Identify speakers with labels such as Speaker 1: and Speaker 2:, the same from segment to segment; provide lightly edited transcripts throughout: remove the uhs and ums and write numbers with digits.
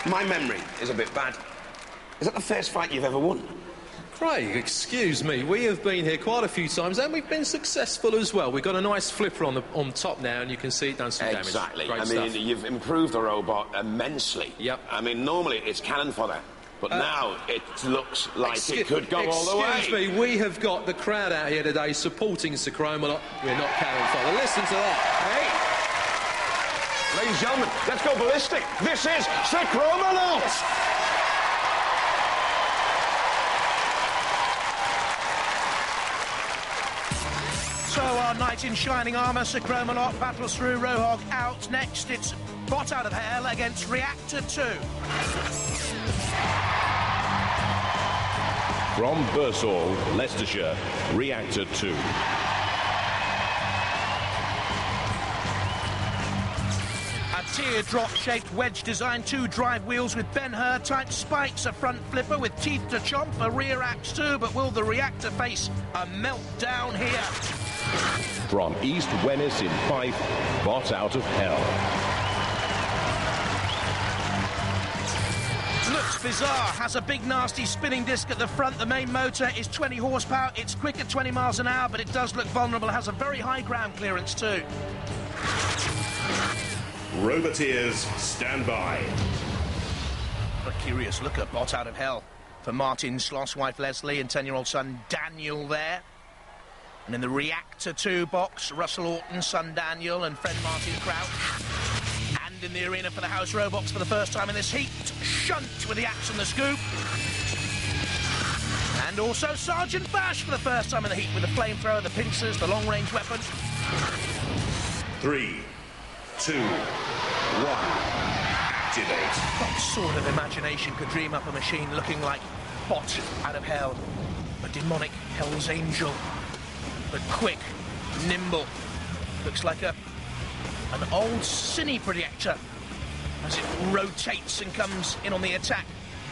Speaker 1: My memory is a bit bad. Is that the first fight you've ever won?
Speaker 2: Craig, excuse me, we have been here quite a few times and we've been successful as well. We've got a nice flipper on top now and you can see it done some damage.
Speaker 1: Exactly.
Speaker 2: Great
Speaker 1: I mean,
Speaker 2: stuff.
Speaker 1: you've improved the robot immensely.
Speaker 2: Yep.
Speaker 1: I mean, normally it's cannon fodder, but now it looks like it could go all the way.
Speaker 2: Excuse me, we have got the crowd out here today supporting Sir Chromalot. We're not cannon fodder. Listen to that.
Speaker 1: Hey! Ladies and gentlemen, let's go ballistic. This is Sir Chromalot!
Speaker 3: So our knight in shining armour, Sir Chromalot, battles through. Rohog out. Next, it's Bot out of hell against Reactor 2.
Speaker 4: From Bursall, Leicestershire, Reactor 2.
Speaker 3: A teardrop-shaped wedge design, 2 drive wheels with Ben-Hur type spikes, a front flipper with teeth to chomp, a rear axe too, but will the Reactor face a meltdown here?
Speaker 4: From East Wennis in Fife, Bot out of hell.
Speaker 3: Looks bizarre, has a big nasty spinning disc at the front. The main motor is 20 horsepower, it's quick at 20 miles an hour, but it does look vulnerable, has a very high ground clearance too.
Speaker 4: Roboteers, stand by.
Speaker 3: A curious look at Bot out of hell for Martin Schloss, wife Leslie and 10-year-old son Daniel there. And in the Reactor 2 box, Russell Orton, son Daniel and friend Martin Crouch. And in the arena for the house robots for the first time in this heat, Shunt with the axe and the scoop. And also Sergeant Bash for the first time in the heat with the flamethrower, the pincers, the long-range weapon.
Speaker 4: 3, 2, 1, activate.
Speaker 3: What sort of imagination could dream up a machine looking like Bot out of hell? A demonic Hell's Angel. But quick, nimble. Looks like an old cine projector as it rotates and comes in on the attack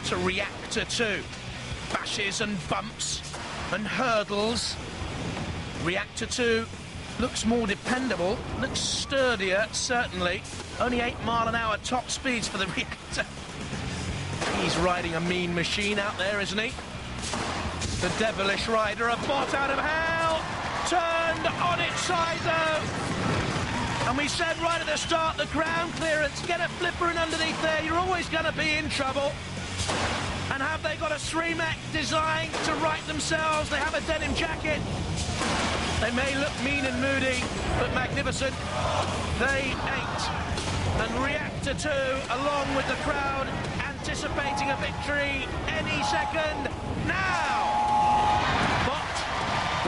Speaker 3: to Reactor 2. Bashes and bumps and hurdles. Reactor 2 looks more dependable, looks sturdier, certainly. Only 8 mile an hour top speeds for the Reactor. He's riding a mean machine out there, isn't he? The devilish rider, a Bot out of hell, turned on its side though. And we said right at the start, the ground clearance, get a flipper in underneath there, you're always going to be in trouble. And have they got a 3-mech design to right themselves? They have a denim jacket. They may look mean and moody, but magnificent. They ain't. And Reactor 2, along with the crowd, anticipating a victory any second now. But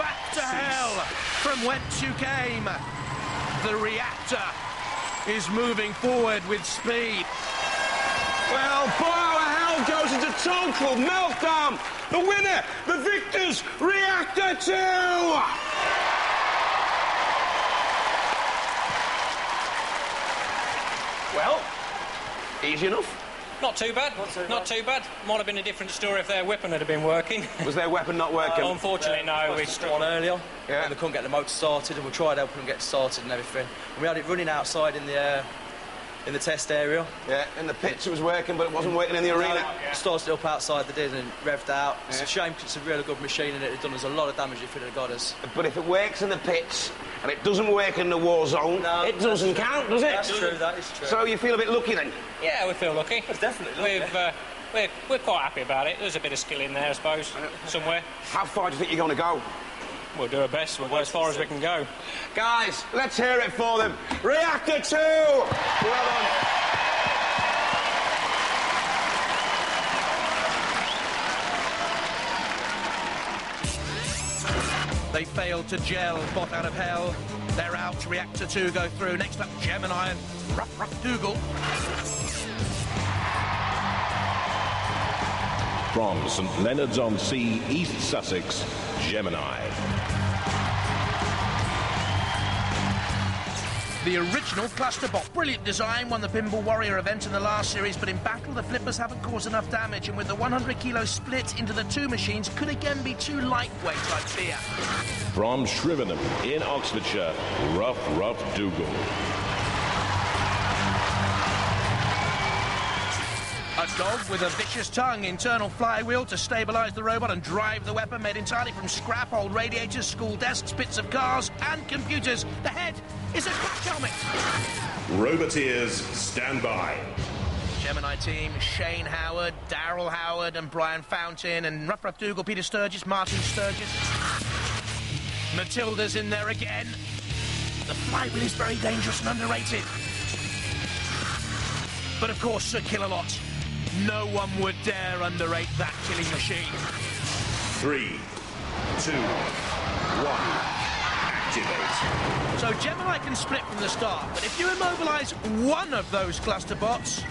Speaker 3: back to hell from whence you came. The Reactor is moving forward with speed.
Speaker 1: Well, Bot out of hell goes into total meltdown. The winner, the victors, Reactor 2! Well, easy enough.
Speaker 5: Not too bad. Not too bad. Might have been a different story if their weapon had been working.
Speaker 1: Was their weapon not working?
Speaker 5: Unfortunately, no. We
Speaker 6: struck one earlier.
Speaker 1: Yeah.
Speaker 6: And they couldn't get the motor started, and we tried helping them get started and everything. And we had it running outside in the test area.
Speaker 1: Yeah, in the pits it was working, but it wasn't working in the arena.
Speaker 6: Started up outside the did and revved out. It's a shame because it's a really good machine and it had done us a lot of damage if it had got us.
Speaker 1: But if it works in the pits and it doesn't work in the war zone, it doesn't count, does it?
Speaker 6: That's true, that is true.
Speaker 1: So you feel a bit lucky then?
Speaker 5: Yeah, we feel lucky.
Speaker 6: It's definitely lucky.
Speaker 5: We're quite happy about it. There's a bit of skill in there, I suppose, somewhere.
Speaker 1: How far do you think you're going to go?
Speaker 5: We'll do our best. We'll go as far as we can go.
Speaker 1: Guys, let's hear it for them. Reactor 2! Well done.
Speaker 3: They failed to gel, Bot out of hell. They're out, Reactor 2 go through. Next up, Gemini and Ruf Ruf Dougal.
Speaker 4: From St Leonards-on-Sea, East Sussex, Gemini.
Speaker 3: The original cluster bot, brilliant design, won the Pinball Warrior event in the last series, but in battle the flippers haven't caused enough damage, and with the 100 kilo split into the 2 machines, could again be too lightweight, I fear.
Speaker 4: From Shrivenham in Oxfordshire, Ruf Ruf Dougal.
Speaker 3: A dog with a vicious tongue, internal flywheel to stabilise the robot and drive the weapon, made entirely from scrap, old radiators, school desks, bits of cars and computers. The head is a crash helmet.
Speaker 7: Roboteers, stand by.
Speaker 3: Gemini team, Shane Howard, Daryl Howard and Brian Fountain and Ruf Ruf Dougal, Peter Sturgis, Martin Sturgis. Matilda's in there again. The flywheel is very dangerous and underrated. But of course, Sir Chromalot. No one would dare underrate that killing machine.
Speaker 7: 3, 2, 1, activate.
Speaker 3: So Gemini can split from the start, but if you immobilise one of those cluster bots,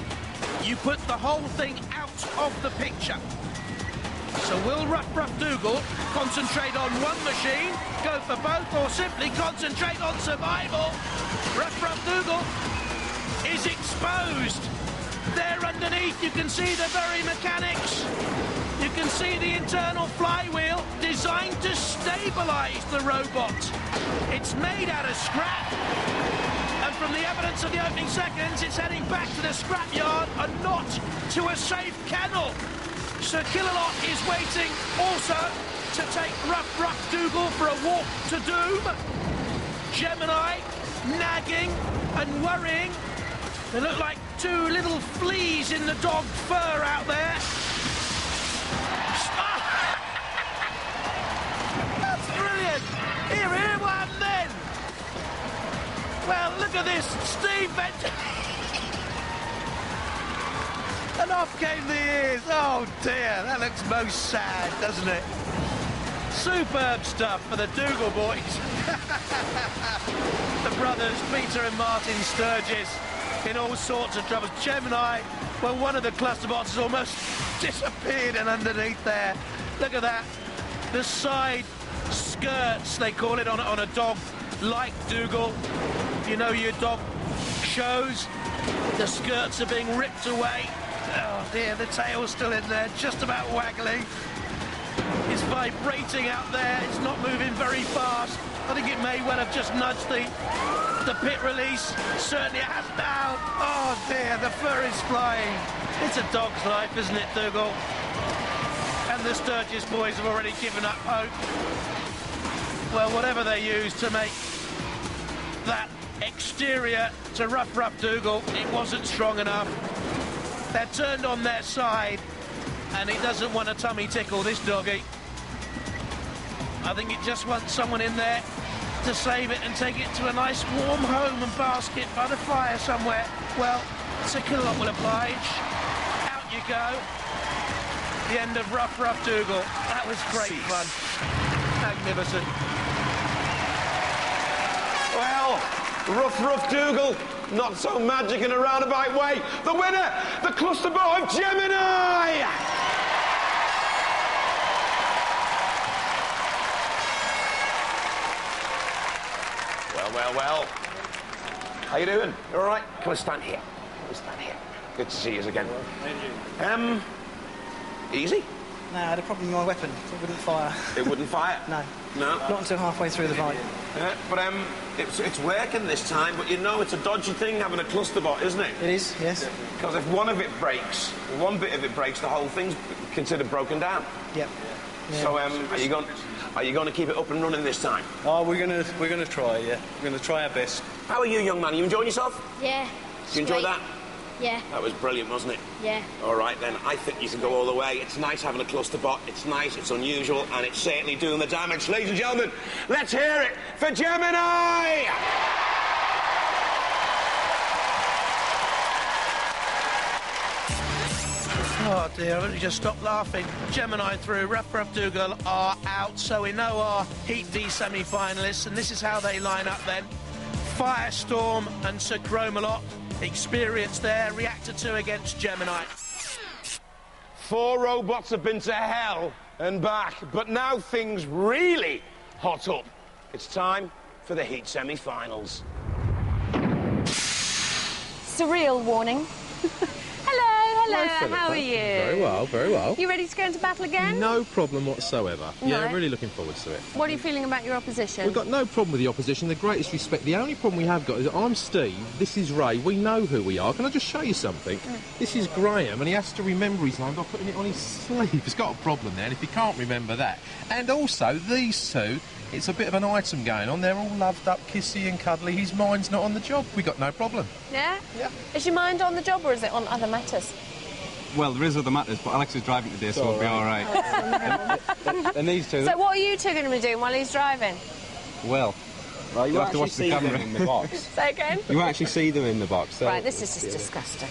Speaker 3: you put the whole thing out of the picture. So will Ruf Ruf Dougal concentrate on one machine, go for both, or simply concentrate on survival? Ruf Ruf Dougal is exposed. There underneath you can see the very mechanics. You can see the internal flywheel designed to stabilise the robot. It's made out of scrap. And from the evidence of the opening seconds, it's heading back to the scrapyard and not to a safe kennel. Sir Chromalot is waiting also to take Ruf Ruf Dougal for a walk to doom. Gemini nagging and worrying. They look like two little fleas in the dog fur out there. Ah! That's brilliant. Here, what happened then? Well, look at this. Steve Benton. And off came the ears. Oh, dear. That looks most sad, doesn't it? Superb stuff for the Dougal boys. The brothers, Peter and Martin Sturgis, in all sorts of trouble. Gemini, well, one of the cluster bots has almost disappeared and underneath there. Look at that. The side skirts, they call it, on a dog like Dougal. You know your dog shows. The skirts are being ripped away. Oh dear, the tail's still in there, just about waggling. It's vibrating out there, it's not moving very fast. I think it may well have just nudged the pit release. Certainly it has now. Oh dear, the fur is flying. It's a dog's life, isn't it, Dougal? And the Sturgis boys have already given up hope. Well, whatever they use to make that exterior to Ruf Ruf Dougal, it wasn't strong enough. They're turned on their side, and he doesn't want a tummy tickle, this doggy. I think it just wants someone in there to save it and take it to a nice warm home and basket by the fire somewhere. Well, Sir Chromalot will oblige. Out you go. The end of Ruf Ruf Dougal. That was great fun. Magnificent.
Speaker 1: Well, Ruf Ruf Dougal, not so magic in a roundabout way. The winner, the cluster bot of Gemini! Well. How you doing? You all right? Come and stand here. Good to see you again. Easy?
Speaker 8: No, I had a problem with my weapon. It wouldn't fire.
Speaker 1: It wouldn't fire?
Speaker 8: No.
Speaker 1: No?
Speaker 8: Not until halfway through the fight.
Speaker 1: But it's working this time, but you know it's a dodgy thing having a cluster bot, isn't it?
Speaker 8: It is, yes.
Speaker 1: Because if one bit of it breaks, the whole thing's considered broken down.
Speaker 8: Yep. Yeah.
Speaker 1: So are you going to keep it up and running this time?
Speaker 9: Oh, we're gonna try, yeah. We're gonna try our best.
Speaker 1: How are you, young man? You enjoying yourself?
Speaker 10: Yeah.
Speaker 1: You enjoyed that?
Speaker 10: Yeah.
Speaker 1: That was brilliant, wasn't it?
Speaker 10: Yeah.
Speaker 1: All right, then. I think you can go all the way. It's nice having a cluster bot. It's nice, it's unusual, and it's certainly doing the damage. Ladies and gentlemen, let's hear it for Gemini!
Speaker 3: Oh dear, I've only just stopped laughing. Gemini through, Ruf Ruf Dougal are out, so we know our Heat D semi-finalists, and this is how they line up then. Firestorm and Sir Chromalot, experience there. Reactor 2 against Gemini.
Speaker 1: 4 robots have been to hell and back, but now things really hot up. It's time for the Heat semi-finals.
Speaker 10: Surreal warning. Hello. Hello,
Speaker 2: Phillipa.
Speaker 10: how are you?
Speaker 2: Very well, very well.
Speaker 10: You ready to go into battle again?
Speaker 2: No problem whatsoever.
Speaker 10: No.
Speaker 2: Yeah, really looking forward to it.
Speaker 10: What are you feeling about your opposition?
Speaker 2: We've got no problem with the opposition, the greatest respect. The only problem we have got is that I'm Steve, this is Ray, we know who we are. Can I just show you something? This is Graham, and he has to remember his name by putting it on his sleeve. He's got a problem there, and if he can't remember that. And also, these two, it's a bit of an item going on. They're all loved up, kissy and cuddly. His mind's not on the job. We got no problem.
Speaker 10: Yeah? Yeah. Is your mind on the job, or is it on other matters?
Speaker 11: Well, there is other matters, but Alex is driving today, so we'll be all right. And these two...
Speaker 10: So what are you two going to be doing while he's driving?
Speaker 11: Well, you'll have to watch the camera.
Speaker 12: in the box.
Speaker 10: Say again?
Speaker 12: You actually see them in the box. So
Speaker 10: Right, this is just disgusting.